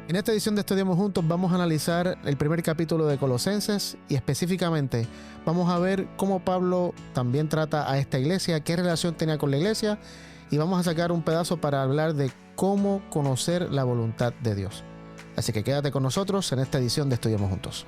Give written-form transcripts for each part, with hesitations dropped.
En esta edición de Estudiamos Juntos vamos a analizar el primer capítulo de Colosenses y específicamente vamos a ver cómo Pablo también trata a esta iglesia, qué relación tenía con la iglesia y vamos a sacar un pedazo para hablar de cómo conocer la voluntad de Dios. Así que quédate con nosotros en esta edición de Estudiamos Juntos.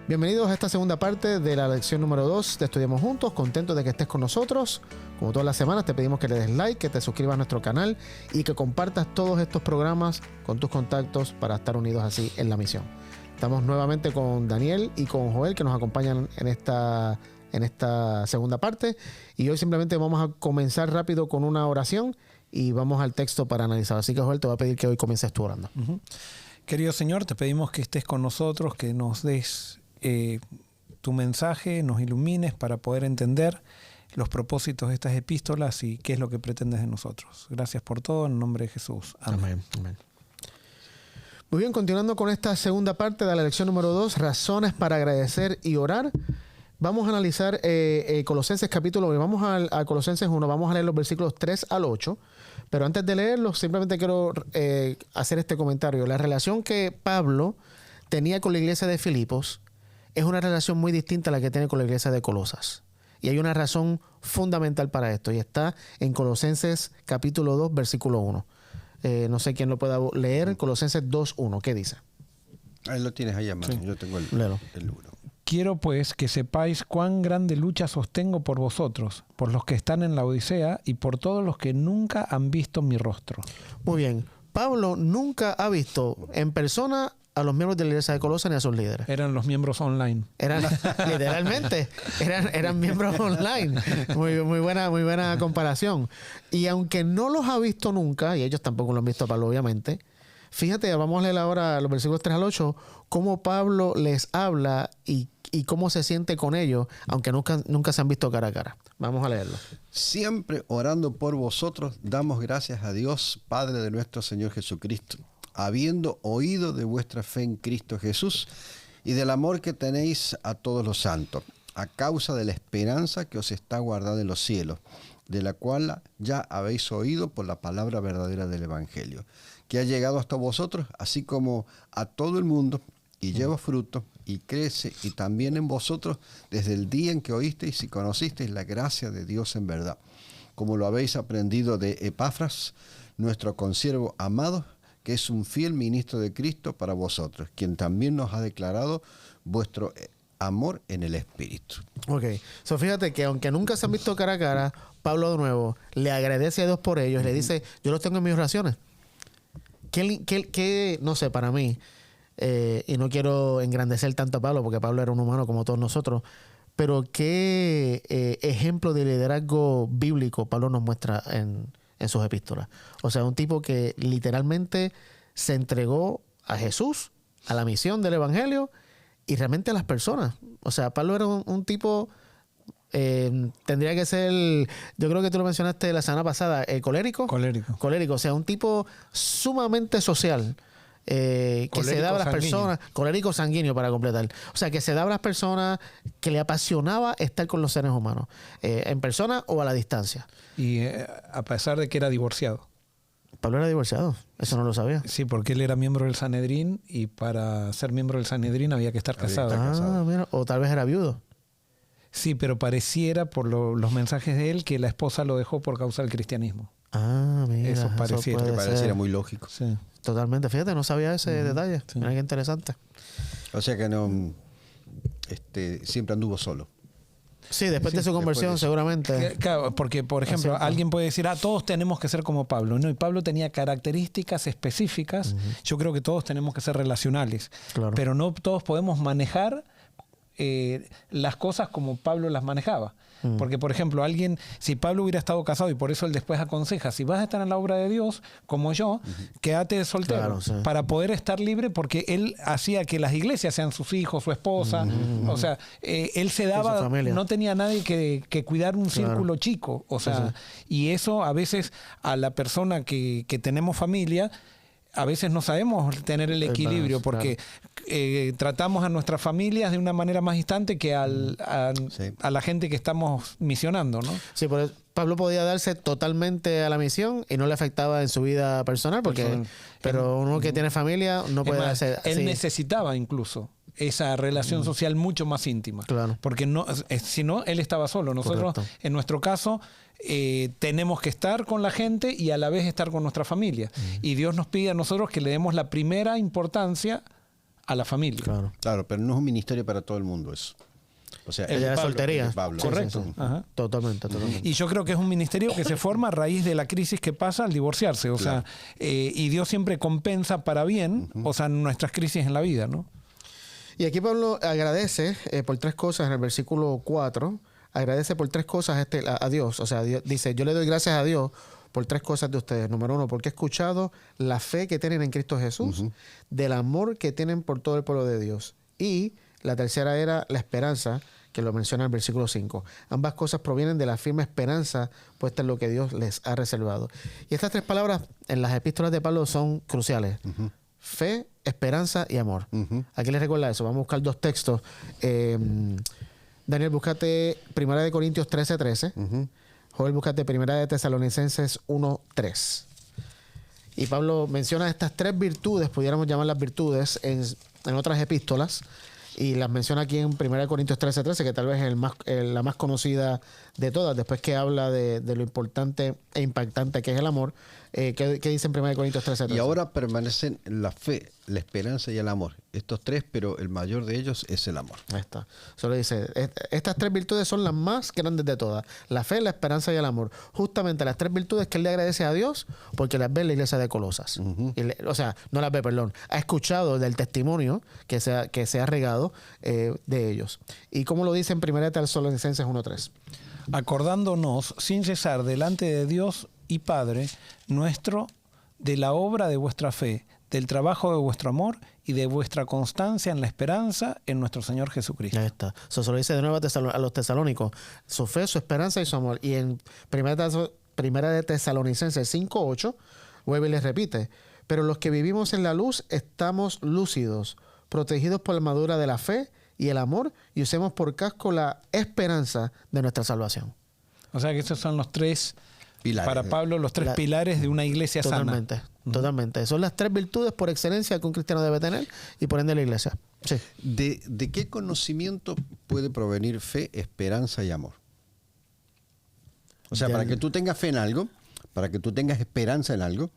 Bienvenidos a esta segunda parte de la lección número 2 de Estudiamos Juntos. Contentos de que estés con nosotros. Como todas las semanas te pedimos que le des like, que te suscribas a nuestro canal y que compartas todos estos programas con tus contactos para estar unidos así en la misión. Estamos nuevamente con Daniel y con Joel que nos acompañan en esta segunda parte y hoy simplemente vamos a comenzar rápido con una oración y vamos al texto para analizar. Así que Joel, te voy a pedir que hoy comiences tú orando. Querido Señor, te pedimos que estés con nosotros, que nos des tu mensaje, nos ilumines para poder entender los propósitos de estas epístolas y qué es lo que pretendes de nosotros. Gracias por todo, en nombre de Jesús. Amén. Amén. Muy bien, continuando con esta segunda parte de la lección número 2, razones para agradecer y orar. Vamos a analizar Colosenses capítulo 1. Vamos a Colosenses 1, vamos a leer los versículos 3 al 8. Pero antes de leerlos, simplemente quiero hacer este comentario. La relación que Pablo tenía con la iglesia de Filipos es una relación muy distinta a la que tiene con la iglesia de Colosas. Y hay una razón fundamental para esto. Y está en Colosenses capítulo 2, versículo 1. No sé quién lo pueda leer. Colosenses 2, 1. ¿Qué dice? Ahí lo tienes ahí a mano. Sí. Yo tengo el libro. Quiero pues que sepáis cuán grande lucha sostengo por vosotros, por los que están en la Odisea y por todos los que nunca han visto mi rostro. Muy bien. Pablo nunca ha visto en persona a los miembros de la iglesia de Colosas ni a sus líderes. Eran los miembros online. Eran literalmente, eran miembros online. Muy buena comparación. Y aunque no los ha visto nunca, y ellos tampoco lo han visto a Pablo, obviamente, fíjate, vamos a leer ahora los versículos 3 al 8, cómo Pablo les habla y cómo se siente con ellos, aunque nunca se han visto cara a cara. Vamos a leerlo. Siempre orando por vosotros, damos gracias a Dios, Padre de nuestro Señor Jesucristo, habiendo oído de vuestra fe en Cristo Jesús y del amor que tenéis a todos los santos, a causa de la esperanza que os está guardada en los cielos, de la cual ya habéis oído por la palabra verdadera del Evangelio, que ha llegado hasta vosotros, así como a todo el mundo, y lleva fruto, y crece, y también en vosotros, desde el día en que oísteis y conocisteis la gracia de Dios en verdad, como lo habéis aprendido de Epafras, nuestro consiervo amado, que es un fiel ministro de Cristo para vosotros, quien también nos ha declarado vuestro amor en el Espíritu. Ok, fíjate que aunque nunca se han visto cara a cara, Pablo de nuevo le agradece a Dios por ellos y le dice, yo los tengo en mis oraciones. ¿Qué no sé, para mí, y no quiero engrandecer tanto a Pablo, porque Pablo era un humano como todos nosotros, pero qué ejemplo de liderazgo bíblico Pablo nos muestra en sus epístolas. O sea, un tipo que literalmente se entregó a Jesús, a la misión del Evangelio y realmente a las personas. O sea, Pablo era un tipo, tendría que ser, yo creo que tú lo mencionaste la semana pasada, colérico. Colérico, o sea, un tipo sumamente social. Que se daba a las personas, colérico sanguíneo para completar, o sea, que se daba a las personas, que le apasionaba estar con los seres humanos, en persona o a la distancia. Y a pesar de que era divorciado. Pablo era divorciado, eso no lo sabía. Sí, porque él era miembro del Sanedrín y para ser miembro del Sanedrín había que estar casado. Mira, o tal vez era viudo. Sí, pero pareciera por los mensajes de él que la esposa lo dejó por causa del cristianismo. Mira, eso pareciera muy lógico. Sí. Totalmente, fíjate, no sabía ese detalle. Sí. Mira qué interesante. O sea que no, siempre anduvo solo. Sí, después de su conversión, seguramente. Claro, porque, por ejemplo, alguien puede decir, todos tenemos que ser como Pablo. No, y Pablo tenía características específicas. Yo creo que todos tenemos que ser relacionales. Claro. Pero no todos podemos manejar las cosas como Pablo las manejaba. Porque, por ejemplo, si Pablo hubiera estado casado y por eso él después aconseja, si vas a estar en la obra de Dios, como yo, quédate soltero, claro, sí, para poder estar libre, porque él hacía que las iglesias sean sus hijos, su esposa, o sea, él se daba, no tenía nadie que cuidar un círculo chico, o sea, y eso a veces a la persona que tenemos familia, a veces no sabemos tener el equilibrio porque tratamos a nuestras familias de una manera más distante que a la gente que estamos misionando, ¿no? Sí, Pablo podía darse totalmente a la misión y no le afectaba en su vida personal, pero uno que tiene familia no puede hacer así. Él necesitaba incluso esa relación social mucho más íntima. Claro. Porque si no, él estaba solo. Nosotros, en nuestro caso, tenemos que estar con la gente y a la vez estar con nuestra familia. Y Dios nos pide a nosotros que le demos la primera importancia a la familia. Claro, pero no es un ministerio para todo el mundo eso. O sea, el de la soltería. Pablo. Correcto. Sí. Totalmente. Y yo creo que es un ministerio que se forma a raíz de la crisis que pasa al divorciarse. O sea, y Dios siempre compensa para bien, o sea, nuestras crisis en la vida, ¿no? Y aquí Pablo agradece por 3 cosas en el versículo 4. Agradece por 3 cosas a Dios. O sea, Dios dice, yo le doy gracias a Dios por 3 cosas de ustedes. Número 1, porque he escuchado la fe que tienen en Cristo Jesús, del amor que tienen por todo el pueblo de Dios. Y la tercera era la esperanza, que lo menciona en el versículo 5. Ambas cosas provienen de la firme esperanza puesta en lo que Dios les ha reservado. Y estas 3 palabras en las epístolas de Pablo son cruciales. Fe, esperanza y amor. ¿A qué les recuerda eso? Vamos a buscar 2 textos. Daniel, búscate 1 Corintios 13:13. Joel, búscate 1 Tesalonicenses 1:3. Y Pablo menciona estas 3 virtudes, pudiéramos llamarlas virtudes, en otras epístolas. Y las menciona aquí en 1 Corintios 13:13, que tal vez es la más conocida de todas, después que habla de lo importante e impactante que es el amor. ¿Qué dice en 1 Corintios 13:13? Y ahora permanecen la fe, la esperanza y el amor. Estos 3, pero el mayor de ellos es el amor. Ahí está. Solo dice, estas 3 virtudes son las más grandes de todas. La fe, la esperanza y el amor. Justamente las 3 virtudes que él le agradece a Dios porque las ve en la iglesia de Colosas. O sea, no las ve, perdón. Ha escuchado del testimonio que se ha regado de ellos. ¿Y cómo lo dice en 1 Tesalonicenses 1:3? Acordándonos sin cesar delante de Dios y Padre nuestro de la obra de vuestra fe, del trabajo de vuestro amor y de vuestra constancia en la esperanza en nuestro Señor Jesucristo. Ahí está. Eso se lo dice de nuevo a los tesalónicos. Su fe, su esperanza y su amor. Y en 1 de Tesalonicenses 5:8, vuelve y les repite. Pero los que vivimos en la luz estamos lúcidos, protegidos por la armadura de la fe y el amor, y usemos por casco la esperanza de nuestra salvación. O sea que esos son los 3... Pilares. Para Pablo, los 3 pilares de una iglesia sana. Totalmente. Son las 3 virtudes por excelencia que un cristiano debe tener y por ende la iglesia. Sí. ¿De qué conocimiento puede provenir fe, esperanza y amor? O sea, para que tú tengas fe en algo, para que tú tengas esperanza en algo,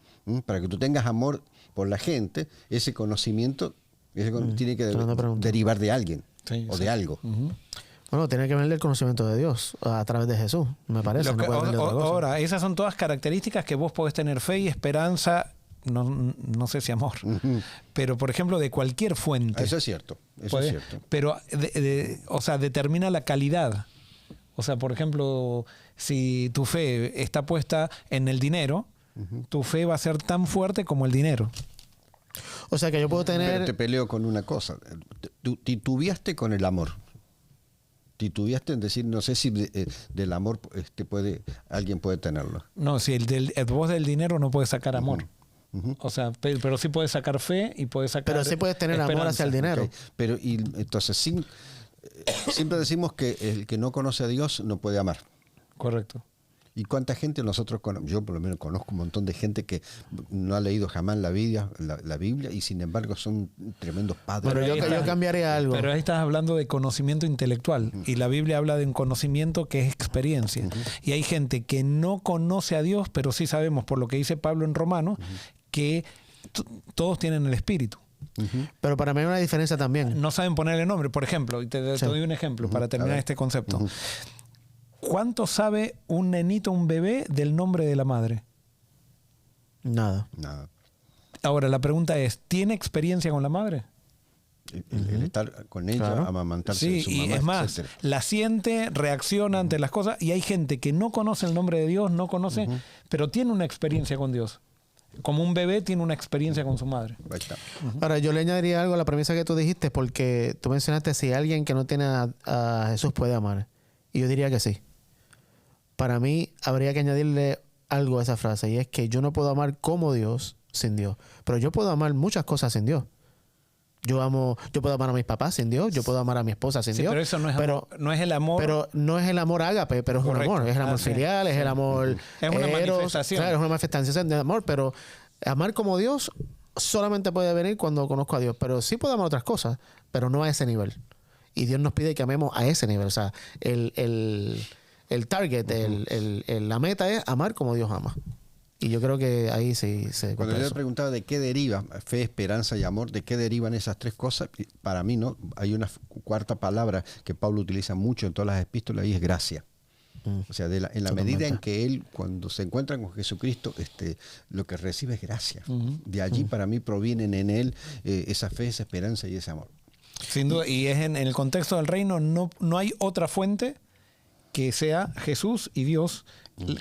para que tú tengas amor por la gente, ese conocimiento tiene que derivar de alguien de algo. Bueno, tiene que venir el conocimiento de Dios a través de Jesús, me parece. Ahora, esas son todas características que vos podés tener fe y esperanza, no sé si amor, pero por ejemplo de cualquier fuente. Eso es cierto, eso es cierto. Pero, o sea, determina la calidad. O sea, por ejemplo, si tu fe está puesta en el dinero, tu fe va a ser tan fuerte como el dinero. O sea que yo puedo tener... Pero te peleo con una cosa. Titubeaste con el amor. Titubeaste en decir, no sé si del amor alguien puede tenerlo. No, si vos del dinero no puedes sacar amor. O sea, pero sí puedes sacar fe y puedes sacar Pero sí puedes tener esperanza. Amor hacia el dinero. Okay. Pero entonces siempre decimos que el que no conoce a Dios no puede amar. Correcto. ¿Y cuánta gente nosotros conocemos? Yo por lo menos conozco un montón de gente que no ha leído jamás la Biblia y sin embargo son tremendos padres. Pero yo cambiaría algo. Pero ahí estás hablando de conocimiento intelectual y la Biblia habla de un conocimiento que es experiencia. Y hay gente que no conoce a Dios, pero sí sabemos por lo que dice Pablo en Romanos que todos tienen el Espíritu. Pero para mí hay una diferencia también. No saben ponerle nombre. Por ejemplo, y te doy un ejemplo para terminar este concepto. ¿Cuánto sabe un nenito, un bebé, del nombre de la madre? Nada. Ahora, la pregunta es, ¿tiene experiencia con la madre? El estar con ella, amamantarse de su mamá, y es más, etcétera. La siente, reacciona ante las cosas, y hay gente que no conoce el nombre de Dios, no conoce, pero tiene una experiencia con Dios. Como un bebé tiene una experiencia con su madre. Ahí está. Ahora, yo le añadiría algo a la premisa que tú dijiste, porque tú mencionaste si alguien que no tiene a Jesús puede amar. Y yo diría que sí. Para mí habría que añadirle algo a esa frase, y es que yo no puedo amar como Dios sin Dios, pero yo puedo amar muchas cosas sin Dios. Yo puedo amar a mis papás sin Dios, yo puedo amar a mi esposa sin Dios. Pero eso no es amor, no es el amor. Pero no es el amor ágape, pero es Correcto. un amor. Es el amor filial, es el amor es una manifestación. Claro, es una manifestación de amor, pero amar como Dios solamente puede venir cuando conozco a Dios. Pero sí puedo amar otras cosas, pero no a ese nivel. Y Dios nos pide que amemos a ese nivel. O sea, el target, la meta es amar como Dios ama. Y yo creo que ahí sí se... Cuando yo le preguntaba de qué deriva fe, esperanza y amor, de qué derivan esas tres cosas, para mí no hay una cuarta palabra que Pablo utiliza mucho en todas las epístolas y es gracia. O sea, en la medida en que él, cuando se encuentra con Jesucristo, lo que recibe es gracia. De allí para mí provienen en él esa fe, esa esperanza y ese amor. Sin duda, y es en el contexto del reino, no hay otra fuente que sea Jesús y Dios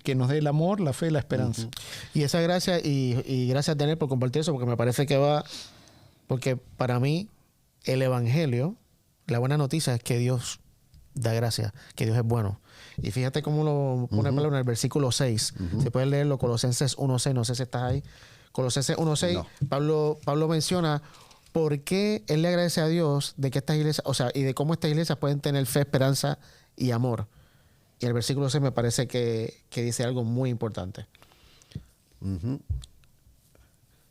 que nos dé el amor, la fe y la esperanza. Y esa gracia, y gracias Daniel por compartir eso, porque me parece que porque para mí el evangelio, la buena noticia es que Dios da gracia, que Dios es bueno. Y fíjate cómo lo pone Pablo en el versículo 6. Si puedes leerlo, Colosenses 1.6, no sé si estás ahí. Colosenses 1.6, no. Pablo menciona por qué él le agradece a Dios de que estas iglesias, o sea, y de cómo estas iglesias pueden tener fe, esperanza y amor. Y el versículo 6 me parece que dice algo muy importante.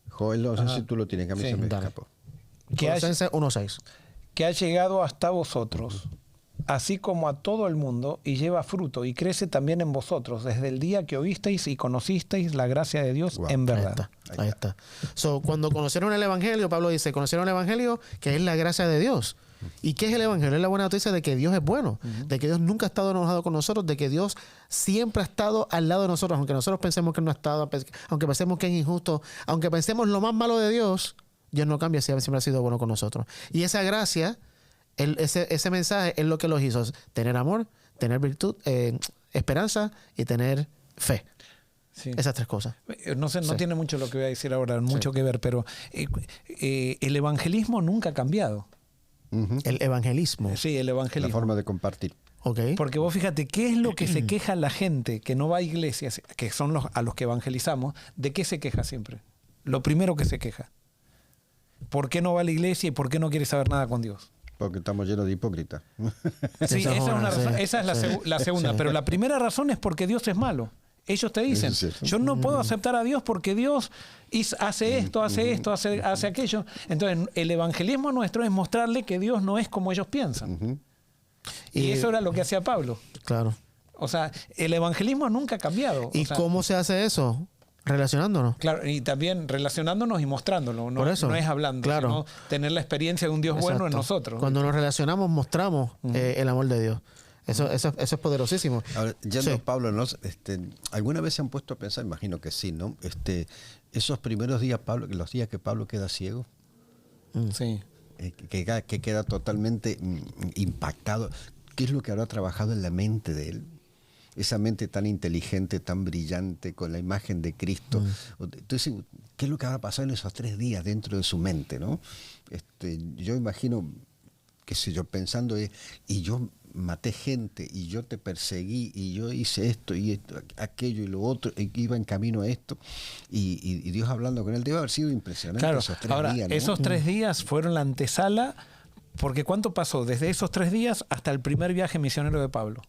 Joel, no sé si tú lo tienes, que a mí se me escapó. Colosenses 1.6. Que ha llegado hasta vosotros, así como a todo el mundo, y lleva fruto, y crece también en vosotros, desde el día que oísteis y conocisteis la gracia de Dios en verdad. Ahí está. So, cuando conocieron el evangelio, Pablo dice, conocieron el evangelio, que es la gracia de Dios. ¿Y qué es el evangelio? Es la buena noticia de que Dios es bueno, de que Dios nunca ha estado enojado con nosotros, de que Dios siempre ha estado al lado de nosotros, aunque nosotros pensemos que no ha estado, aunque pensemos que es injusto, aunque pensemos lo más malo de Dios, Dios no cambia, siempre ha sido bueno con nosotros. Y esa gracia, ese mensaje es lo que los hizo, tener amor, tener virtud, esperanza y tener fe. Sí. Esas tres cosas. No tiene mucho lo que voy a decir ahora, mucho que ver, pero el evangelismo nunca ha cambiado. El evangelismo. Sí, el evangelismo. La forma de compartir. Okay. Porque vos fíjate, ¿qué es lo que se queja la gente que no va a iglesias, que son a los que evangelizamos? ¿De qué se queja siempre? Lo primero que se queja. ¿Por qué no va a la iglesia y por qué no quiere saber nada con Dios? Porque estamos llenos de hipócritas. Sí, esa es una razón. Esa es la segunda. Sí. Pero la primera razón es porque Dios es malo. Ellos te dicen, yo no puedo aceptar a Dios porque Dios hace esto, hace aquello. Entonces, el evangelismo nuestro es mostrarle que Dios no es como ellos piensan. Y eso era lo que hacía Pablo. Claro. O sea, el evangelismo nunca ha cambiado. ¿Y cómo se hace eso? Relacionándonos. Claro, y también relacionándonos y mostrándolo. No, por eso, no es hablando, claro, sino tener la experiencia de un Dios bueno en nosotros. Cuando nos relacionamos, mostramos el amor de Dios. Eso es poderosísimo. Ahora, yendo a Pablo, ¿no? ¿Alguna vez se han puesto a pensar? Imagino que sí, ¿no? Esos primeros días, los días que Pablo queda ciego, sí, que queda totalmente impactado. ¿Qué es lo que habrá trabajado en la mente de él? Esa mente tan inteligente, tan brillante, con la imagen de Cristo. Entonces, ¿qué es lo que habrá pasado en esos 3 días dentro de su mente, ¿no? Yo imagino, qué sé yo, pensando, y yo maté gente, y yo te perseguí, y yo hice esto, y aquello, y lo otro, y iba en camino a esto, y Dios hablando con él. Debe haber sido impresionante. Claro, esos 3 ahora, días, ¿no? Esos 3 días fueron la antesala, porque ¿cuánto pasó? Desde esos 3 días hasta el primer viaje misionero de Pablo.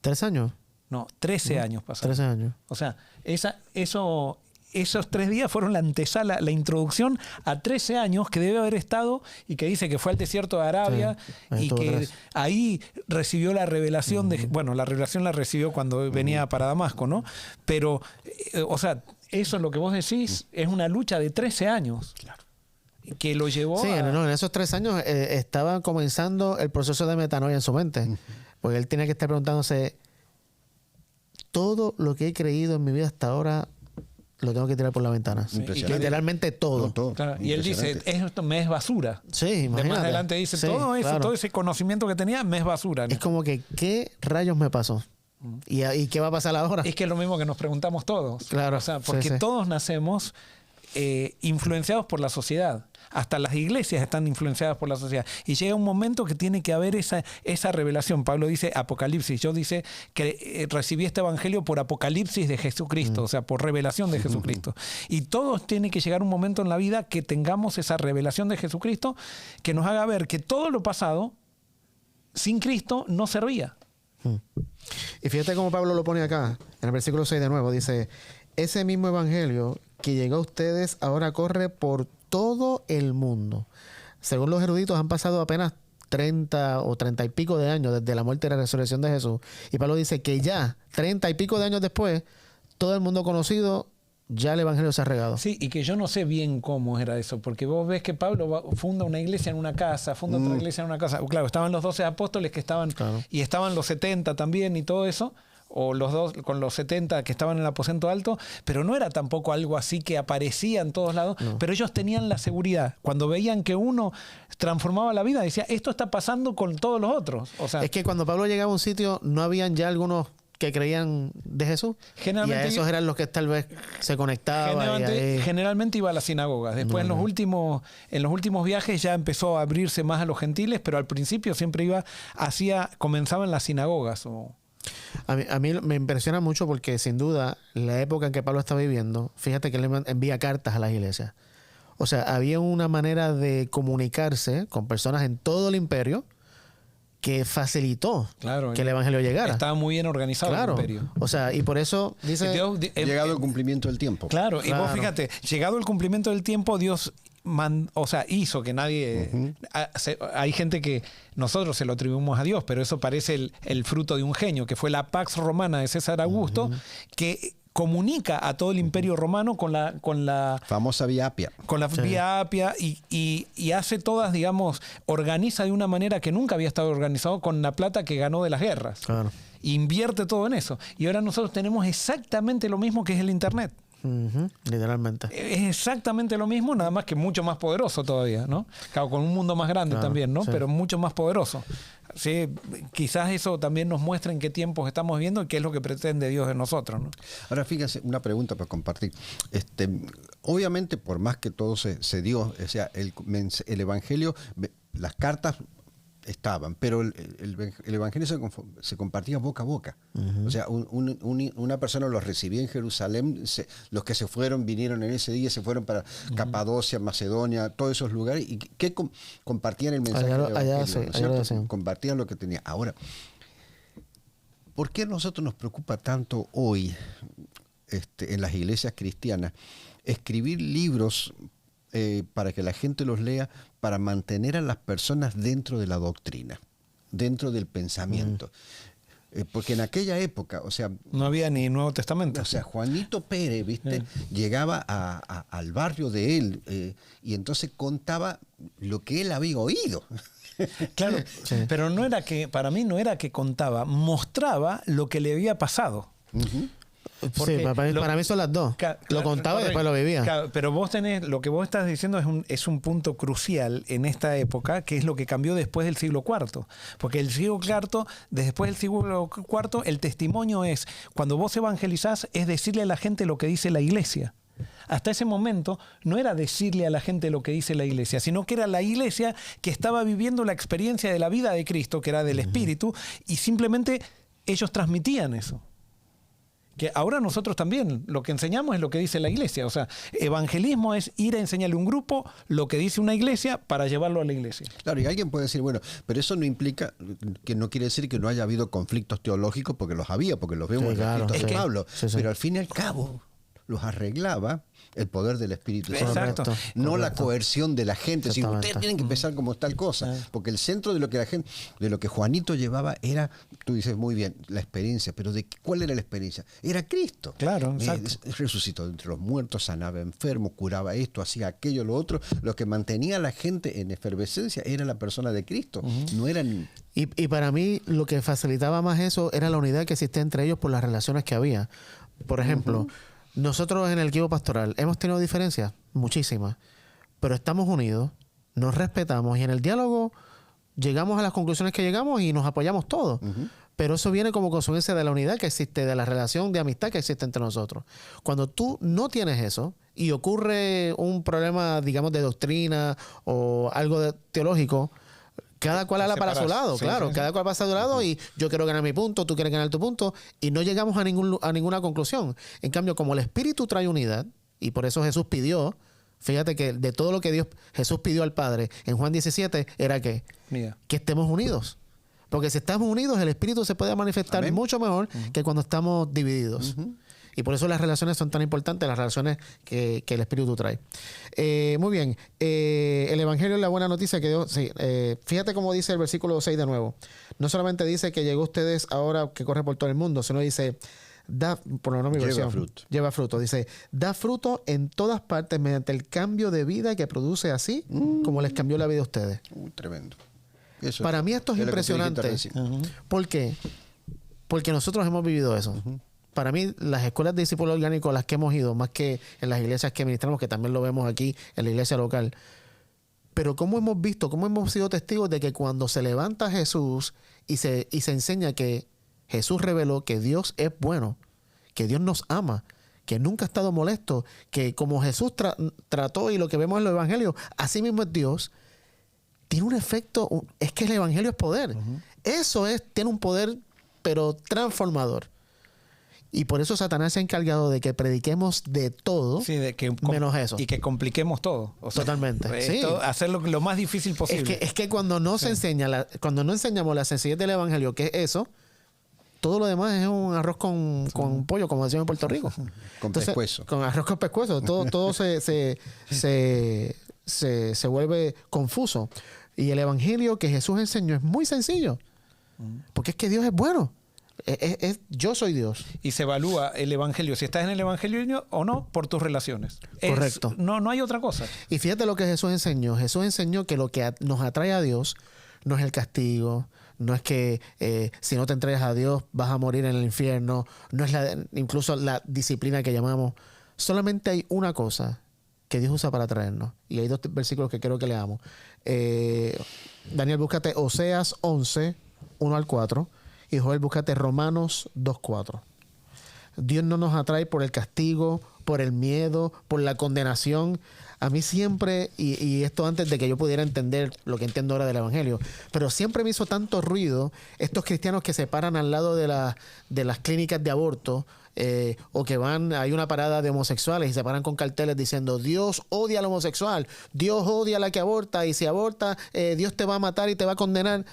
3 años. No, 13 años pasaron. 13 años. O sea, esos 3 días fueron la antesala, la introducción a 13 años que debe haber estado, y que dice que fue al desierto de Arabia, y que ahí recibió la revelación bueno, la revelación la recibió cuando venía para Damasco, ¿no? Pero, o sea, eso es lo que vos decís, es una lucha de 13 años. Claro. Que lo llevó en esos 3 años estaba comenzando el proceso de metanoia en su mente. Porque él tenía que estar preguntándose, todo lo que he creído en mi vida hasta ahora lo tengo que tirar por la ventana. Sí. Literalmente todo. Claro. Y él dice, esto me es basura. Sí, imagínate. De más adelante dice, todo eso, todo ese conocimiento que tenía me es basura, ¿no? Es como que, ¿qué rayos me pasó? ¿Y qué va a pasar ahora? Es que es lo mismo que nos preguntamos todos. Claro. O sea, porque todos nacemos influenciados por la sociedad. hasta las iglesias están influenciadas por la sociedad. Y llega un momento que tiene que haber esa revelación. Pablo dice Apocalipsis. Yo dice que recibí este evangelio por Apocalipsis de Jesucristo, o sea, por revelación de Jesucristo. Y todos tiene que llegar un momento en la vida que tengamos esa revelación de Jesucristo que nos haga ver que todo lo pasado sin Cristo no servía. Y fíjate cómo Pablo lo pone acá, en el versículo 6 de nuevo, dice, ese mismo evangelio que llegó a ustedes ahora corre por todo el mundo. Según los eruditos han pasado apenas 30 o 30 y pico de años desde la muerte y la resurrección de Jesús. Y Pablo dice que ya 30 y pico de años después, todo el mundo conocido, ya el evangelio se ha regado. Sí, y que yo no sé bien cómo era eso, porque vos ves que Pablo funda una iglesia en una casa, funda otra iglesia en una casa. Claro, estaban los 12 apóstoles que estaban, y estaban los 70 también y todo eso, o los dos con los 70 que estaban en el aposento alto, pero no era tampoco algo así que aparecía en todos lados, pero ellos tenían la seguridad. Cuando veían que uno transformaba la vida, decía, esto está pasando con todos los otros. O sea, es que cuando Pablo llegaba a un sitio, no habían ya algunos que creían de Jesús. Y a esos eran los que tal vez se conectaban. Generalmente iba a las sinagogas. Después en los últimos viajes ya empezó a abrirse más a los gentiles, pero al principio siempre comenzaba en las sinagogas. A mí me impresiona mucho porque sin duda la época en que Pablo está viviendo, fíjate que él envía cartas a las iglesias. O sea, había una manera de comunicarse con personas en todo el imperio que facilitó que el evangelio llegara. Estaba muy bien organizado el imperio. O sea, y por eso dice... llegado el cumplimiento del tiempo. Claro, y vos fíjate, llegado el cumplimiento del tiempo, Dios hizo que nadie... Hay gente que nosotros se lo atribuimos a Dios, pero eso parece el fruto de un genio, que fue la Pax Romana de César Augusto, que comunica a todo el imperio romano con la famosa Vía Apia. Con la Vía Apia y hace todas, digamos, organiza de una manera que nunca había estado organizado con la plata que ganó de las guerras. Claro. Invierte todo en eso. Y ahora nosotros tenemos exactamente lo mismo que es el Internet. Literalmente. Es exactamente lo mismo, nada más que mucho más poderoso todavía, ¿no? Claro, con un mundo más grande también, ¿no? Sí. Pero mucho más poderoso. Sí, quizás eso también nos muestra en qué tiempos estamos viviendo y qué es lo que pretende Dios de nosotros, ¿no? Ahora fíjense, una pregunta para compartir. Obviamente, por más que todo se dio, o sea, el evangelio, las cartas estaban, pero el evangelio se compartía boca a boca. O sea, una persona los recibía en Jerusalén, los que se fueron, vinieron en ese día, se fueron para Capadocia, Macedonia, todos esos lugares, y que compartían el mensaje del evangelio, compartían lo que tenía. Ahora, ¿por qué a nosotros nos preocupa tanto hoy en las iglesias cristianas escribir libros para que la gente los lea, para mantener a las personas dentro de la doctrina, dentro del pensamiento? Porque en aquella época, o sea... No había ni Nuevo Testamento. O sea, Juanito Pérez, ¿viste? Llegaba al barrio de él y entonces contaba lo que él había oído. Claro, pero no era que, para mí no era que contaba, mostraba lo que le había pasado. Porque sí, para mí son las dos. Lo contaba y después lo vivía. Pero vos tenés, lo que vos estás diciendo es un punto crucial en esta época, que es lo que cambió después del siglo IV. Porque el siglo IV, después del siglo IV, el testimonio es, cuando vos evangelizás, es decirle a la gente lo que dice la iglesia. Hasta ese momento no era decirle a la gente lo que dice la iglesia, sino que era la iglesia que estaba viviendo la experiencia de la vida de Cristo, que era del Espíritu, y simplemente ellos transmitían eso. Que ahora nosotros también lo que enseñamos es lo que dice la iglesia. O sea, evangelismo es ir a enseñarle a un grupo lo que dice una iglesia para llevarlo a la iglesia. Claro, y alguien puede decir, bueno, pero eso no implica, que no quiere decir que no haya habido conflictos teológicos, porque los había, porque los vemos en los escritos de Pablo. Pero al fin y al cabo los arreglaba el poder del Espíritu Santo. Exacto. No la coerción de la gente, sino ustedes tienen que empezar como tal cosa. Porque el centro de lo que la gente, de lo que Juanito llevaba era, tú dices muy bien, la experiencia, pero ¿cuál era la experiencia? Era Cristo. Claro, exacto. Resucitó entre los muertos, sanaba enfermos, curaba esto, hacía aquello, lo otro. Lo que mantenía a la gente en efervescencia era la persona de Cristo. No eran... Y para mí lo que facilitaba más eso era la unidad que existía entre ellos por las relaciones que había. Por ejemplo... Nosotros en el equipo pastoral hemos tenido diferencias, muchísimas, pero estamos unidos, nos respetamos y en el diálogo llegamos a las conclusiones que llegamos y nos apoyamos todos. Pero eso viene como consecuencia de la unidad que existe, de la relación de amistad que existe entre nosotros. Cuando tú no tienes eso y ocurre un problema, digamos, de doctrina o algo teológico, cada cual habla para su lado, sí, claro. Sí, sí. Cada cual pasa a su lado y yo quiero ganar mi punto, tú quieres ganar tu punto y no llegamos a ninguna conclusión. En cambio, como el Espíritu trae unidad, y por eso Jesús pidió, fíjate que de todo lo que Jesús pidió al Padre en Juan 17 era que estemos unidos. Porque si estamos unidos, el Espíritu se puede manifestar mucho mejor que cuando estamos divididos. Y por eso las relaciones son tan importantes, las relaciones que el Espíritu trae. Muy bien. El Evangelio es la buena noticia que Dios... Sí, fíjate cómo dice el versículo 6 de nuevo. No solamente dice que llegó a ustedes ahora que corre por todo el mundo, sino dice... por lo menos mi versión, lleva fruto. Dice, da fruto en todas partes mediante el cambio de vida que produce así como les cambió la vida a ustedes. Tremendo. Eso para mí esto es impresionante. ¿Por qué? Porque nosotros hemos vivido eso. Para mí, las escuelas de discípulo orgánico, las que hemos ido, más que en las iglesias que ministramos, que también lo vemos aquí en la iglesia local. Pero cómo hemos visto, cómo hemos sido testigos de que cuando se levanta Jesús y se enseña que Jesús reveló que Dios es bueno, que Dios nos ama, que nunca ha estado molesto, que como Jesús trató y lo que vemos en los evangelios, así mismo es Dios, tiene un efecto, es que el evangelio es poder. Eso tiene un poder, pero transformador. Y por eso Satanás se ha encargado de que prediquemos de todo, menos eso. Y que compliquemos todo. O sea, totalmente. Sí. Hacerlo lo más difícil posible. Es que cuando no se enseña, cuando no enseñamos la sencillez del evangelio, que es eso, todo lo demás es un arroz con pollo, como decíamos en Puerto Rico. Con pescuezo. Con arroz con pescuezo. Todo se vuelve confuso. Y el evangelio que Jesús enseñó es muy sencillo. Porque es que Dios es bueno. Yo soy Dios. Y se evalúa el evangelio, si estás en el evangelio o no, por tus relaciones. Correcto. No hay otra cosa. Y fíjate lo que Jesús enseñó. Jesús enseñó que lo que nos atrae a Dios no es el castigo, no es que si no te entregas a Dios vas a morir en el infierno, no es incluso la disciplina que llamamos. Solamente hay una cosa que Dios usa para atraernos. Y hay 2 versículos que quiero que leamos. Daniel, búscate Oseas 11, 1 al 4. Y Joel, búscate Romanos 2:4. Dios no nos atrae por el castigo, por el miedo, por la condenación. A mí siempre, y esto antes de que yo pudiera entender lo que entiendo ahora del evangelio, pero siempre me hizo tanto ruido estos cristianos que se paran al lado de las clínicas de aborto, o que hay una parada de homosexuales y se paran con carteles diciendo Dios odia al homosexual, Dios odia a la que aborta, y si aborta, Dios te va a matar y te va a condenar.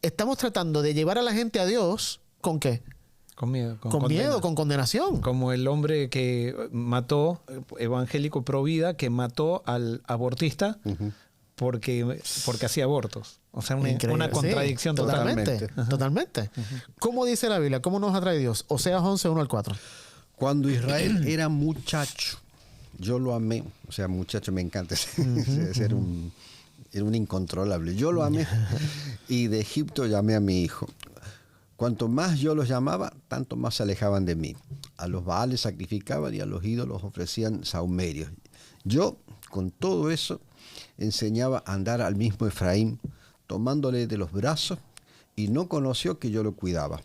Estamos tratando de llevar a la gente a Dios, ¿con qué? Con miedo. Con condenación. Como el hombre que mató, evangélico pro vida, que mató al abortista porque hacía abortos. O sea, una contradicción totalmente. ¿Cómo dice la Biblia? ¿Cómo nos atrae Dios? Oseas 11, 1 al 4. Cuando Israel era muchacho, yo lo amé. O sea, muchacho, me encanta ser era un incontrolable. Yo lo amé y de Egipto llamé a mi hijo. Cuanto más yo los llamaba, tanto más se alejaban de mí. A los baales sacrificaban y a los ídolos ofrecían sahumerios. Yo, con todo eso, enseñaba a andar al mismo Efraín, tomándole de los brazos, y no conoció que yo lo cuidaba.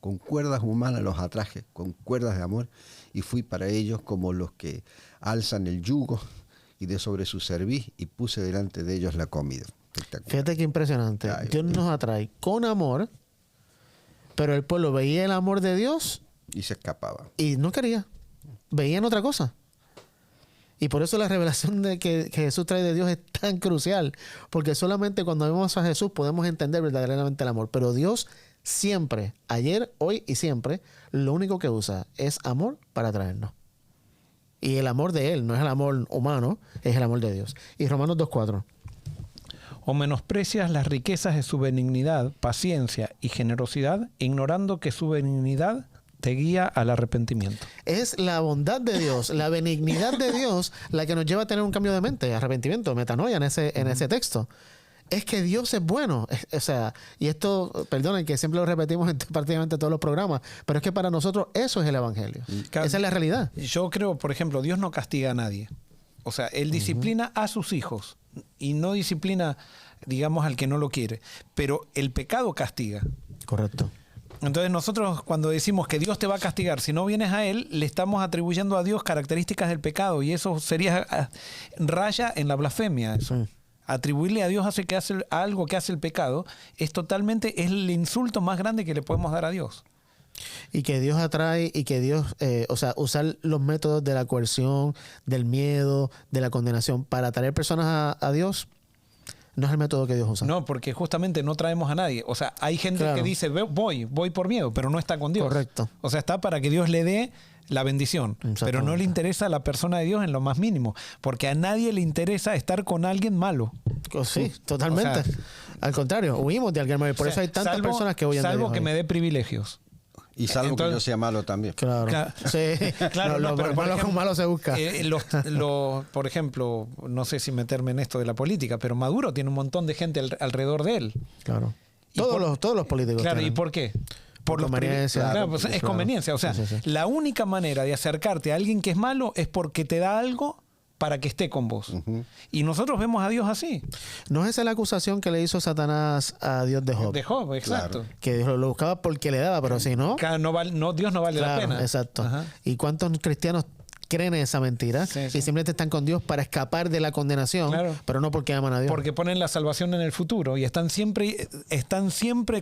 Con cuerdas humanas los atraje, con cuerdas de amor, y fui para ellos como los que alzan el yugo, y de sobre su cerviz, y puse delante de ellos la comida. Fíjate qué impresionante. Dios nos atrae con amor, pero el pueblo veía el amor de Dios y se escapaba. Y no quería. Veían otra cosa. Y por eso la revelación de que Jesús trae de Dios es tan crucial. Porque solamente cuando vemos a Jesús podemos entender verdaderamente el amor. Pero Dios siempre, ayer, hoy y siempre, lo único que usa es amor para atraernos. Y el amor de Él no es el amor humano, es el amor de Dios. Y Romanos 2:4. O menosprecias las riquezas de su benignidad, paciencia y generosidad, ignorando que su benignidad te guía al arrepentimiento. Es la bondad de Dios, la benignidad de Dios, la que nos lleva a tener un cambio de mente, arrepentimiento, metanoia en ese texto. Es que Dios es bueno. O sea, y esto, perdonen que siempre lo repetimos en prácticamente todos los programas, pero es que para nosotros eso es el evangelio. Esa es la realidad. Yo creo, por ejemplo, Dios no castiga a nadie. O sea, Él disciplina a sus hijos y no disciplina, digamos, al que no lo quiere. Pero el pecado castiga. Correcto. Entonces nosotros cuando decimos que Dios te va a castigar si no vienes a Él, le estamos atribuyendo a Dios características del pecado y eso sería raya en la blasfemia. Eso. Atribuirle a Dios algo que hace el pecado es el insulto más grande que le podemos dar a Dios. Y que Dios atrae y que Dios, usar los métodos de la coerción, del miedo, de la condenación para atraer personas a Dios, no es el método que Dios usa. No, porque justamente no traemos a nadie. O sea, hay gente que dice, voy por miedo, pero no está con Dios. Correcto. O sea, está para que Dios le dé la bendición. Pero no le interesa a la persona de Dios en lo más mínimo. Porque a nadie le interesa estar con alguien malo. Sí, totalmente. O sea, al contrario, huimos de alguien malo. Por eso hay tantas personas que huyen de Dios. Salvo que me dé privilegios. Y salvo que yo sea malo también. Claro. Sí. Claro, pero malo con malo se busca. Por ejemplo, no sé si meterme en esto de la política, pero Maduro tiene un montón de gente alrededor de él. Claro. Todos los políticos. Claro, ¿y por qué? Por conveniencia. Claro, pues es conveniencia. O sea, la única manera de acercarte a alguien que es malo es porque te da algo para que esté con vos. Y nosotros vemos a Dios así. ¿No es esa la acusación que le hizo Satanás a Dios de Job? De Job, exacto. Claro. Que Dios lo buscaba porque le daba, pero si no... Dios no vale la pena. Exacto. Ajá. ¿Y cuántos cristianos creen en esa mentira? Sí. Y simplemente están con Dios para escapar de la condenación, pero no porque aman a Dios. Porque ponen la salvación en el futuro y están siempre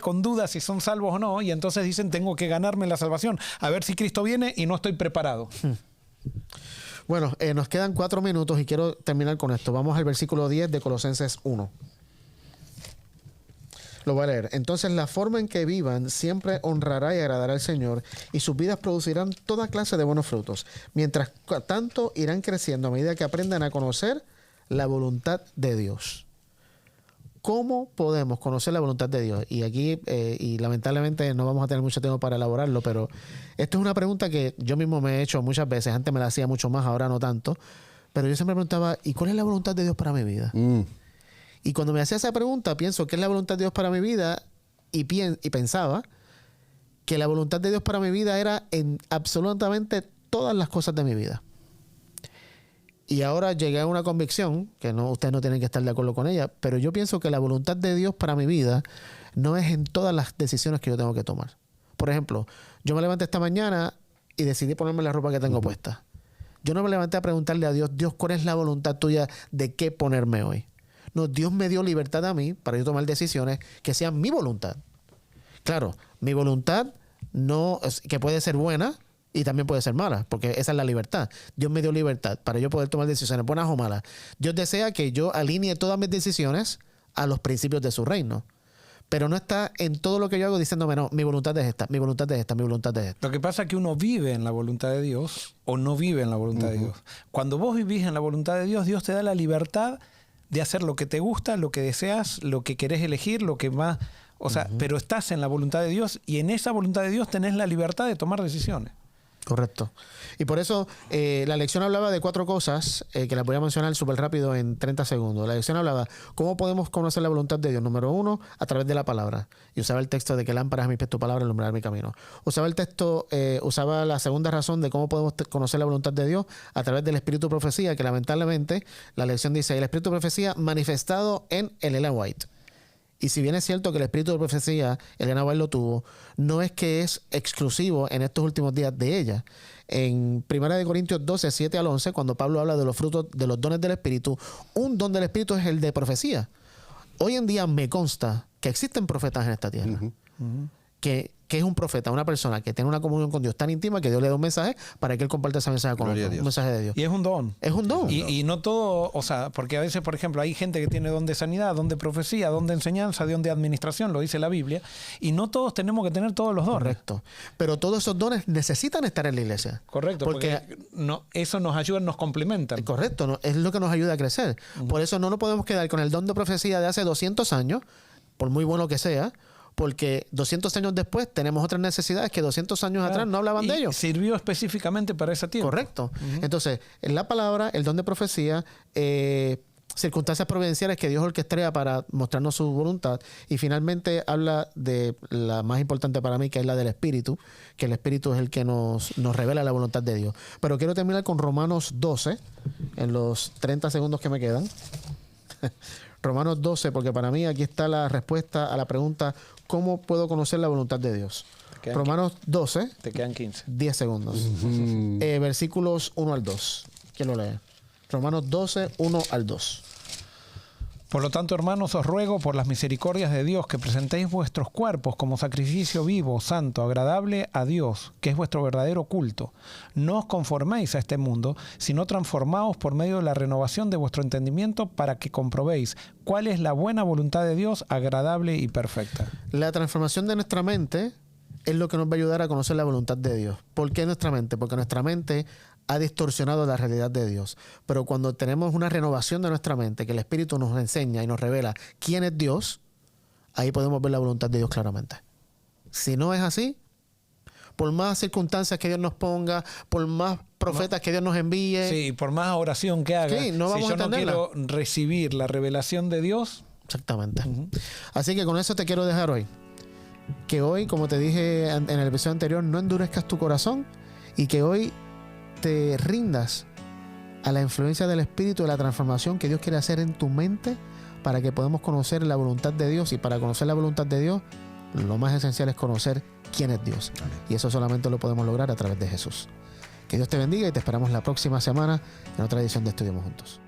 con dudas si son salvos o no, y entonces dicen, tengo que ganarme la salvación, a ver si Cristo viene y no estoy preparado. Bueno, nos quedan 4 minutos y quiero terminar con esto. Vamos al versículo 10 de Colosenses 1. Lo voy a leer. Entonces, la forma en que vivan siempre honrará y agradará al Señor, y sus vidas producirán toda clase de buenos frutos. Mientras tanto, irán creciendo a medida que aprendan a conocer la voluntad de Dios. ¿Cómo podemos conocer la voluntad de Dios? Y aquí, y lamentablemente no vamos a tener mucho tiempo para elaborarlo, pero esto es una pregunta que yo mismo me he hecho muchas veces. Antes me la hacía mucho más, ahora no tanto. Pero yo siempre me preguntaba, ¿y cuál es la voluntad de Dios para mi vida? Y cuando me hacía esa pregunta, pienso, ¿qué es la voluntad de Dios para mi vida? Y pensaba que la voluntad de Dios para mi vida era en absolutamente todas las cosas de mi vida. Y ahora llegué a una convicción, que ustedes no tienen que estar de acuerdo con ella, pero yo pienso que la voluntad de Dios para mi vida no es en todas las decisiones que yo tengo que tomar. Por ejemplo, yo me levanté esta mañana y decidí ponerme la ropa que tengo puesta. Yo no me levanté a preguntarle a Dios, ¿cuál es la voluntad tuya de qué ponerme hoy? No, Dios me dio libertad a mí para yo tomar decisiones que sean mi voluntad. Claro, mi voluntad que puede ser buena, y también puede ser mala, porque esa es la libertad. Dios me dio libertad para yo poder tomar decisiones buenas o malas. Dios desea que yo alinee todas mis decisiones a los principios de su reino. Pero no está en todo lo que yo hago diciéndome, no, mi voluntad es esta, mi voluntad es esta, mi voluntad es esta. Lo que pasa es que uno vive en la voluntad de Dios o no vive en la voluntad de Dios. Cuando vos vivís en la voluntad de Dios, Dios te da la libertad de hacer lo que te gusta, lo que deseas, lo que querés elegir, lo que más... O sea, pero estás en la voluntad de Dios y en esa voluntad de Dios tenés la libertad de tomar decisiones. Correcto. Y por eso la lección hablaba de 4 cosas que las voy a mencionar súper rápido en 30 segundos. La lección hablaba, ¿cómo podemos conocer la voluntad de Dios? Número 1, a través de la palabra. Y usaba el texto de que lámpara es a mis pies tu palabra, alumbrar mi camino. Usaba el texto, usaba la segunda razón de cómo podemos conocer la voluntad de Dios a través del espíritu de profecía, que lamentablemente la lección dice, el espíritu de profecía manifestado en Ellen White. Y si bien es cierto que el espíritu de profecía, Elena White lo tuvo, no es que es exclusivo en estos últimos días de ella. En 1 Corintios 12, 7 al 11, cuando Pablo habla de los frutos, de los dones del espíritu, un don del espíritu es el de profecía. Hoy en día me consta que existen profetas en esta tierra. Que es un profeta, una persona que tiene una comunión con Dios tan íntima que Dios le da un mensaje para que él comparta ese mensaje con nosotros, un mensaje de Dios. Y es un don. Es un don. Y no todo, o sea, porque a veces, por ejemplo, hay gente que tiene don de sanidad, don de profecía, don de enseñanza, don de administración, lo dice la Biblia, y no todos tenemos que tener todos los dones. Correcto. Pero todos esos dones necesitan estar en la iglesia. Correcto, porque eso nos ayuda, nos complementa. Correcto, ¿no? Es lo que nos ayuda a crecer. Por eso no nos podemos quedar con el don de profecía de hace 200 años, por muy bueno que sea, porque 200 años después tenemos otras necesidades que 200 años atrás no hablaban de ellos. Sirvió específicamente para ese tiempo. Correcto. Entonces, en la palabra, el don de profecía, circunstancias providenciales que Dios orquestea para mostrarnos su voluntad, y finalmente habla de la más importante para mí, que es la del Espíritu, que el Espíritu es el que nos revela la voluntad de Dios. Pero quiero terminar con Romanos 12, en los 30 segundos que me quedan. Romanos 12, porque para mí aquí está la respuesta a la pregunta, ¿cómo puedo conocer la voluntad de Dios? Romanos 12. Te quedan 15. 10 segundos. Versículos 1 al 2. ¿Quién lo lee? Romanos 12, 1 al 2. Por lo tanto, hermanos, os ruego por las misericordias de Dios que presentéis vuestros cuerpos como sacrificio vivo, santo, agradable a Dios, que es vuestro verdadero culto. No os conforméis a este mundo, sino transformaos por medio de la renovación de vuestro entendimiento para que comprobéis cuál es la buena voluntad de Dios, agradable y perfecta. La transformación de nuestra mente es lo que nos va a ayudar a conocer la voluntad de Dios. ¿Por qué nuestra mente? Porque nuestra mente ha distorsionado la realidad de Dios. Pero cuando tenemos una renovación de nuestra mente, que el Espíritu nos enseña y nos revela quién es Dios, ahí podemos ver la voluntad de Dios claramente. Si no es así, por más circunstancias que Dios nos ponga, por más profetas que Dios nos envíe, sí, por más oración que haga, sí, no vamos si yo a entenderla. no quiero recibir la revelación de Dios. Exactamente. Así que con eso te quiero dejar hoy. Que hoy, como te dije en el episodio anterior, no endurezcas tu corazón y que hoy te rindas a la influencia del Espíritu, de la transformación que Dios quiere hacer en tu mente para que podamos conocer la voluntad de Dios. Y para conocer la voluntad de Dios, lo más esencial es conocer quién es Dios. Amén. Y eso solamente lo podemos lograr a través de Jesús. Que Dios te bendiga y te esperamos la próxima semana en otra edición de Estudiamos Juntos.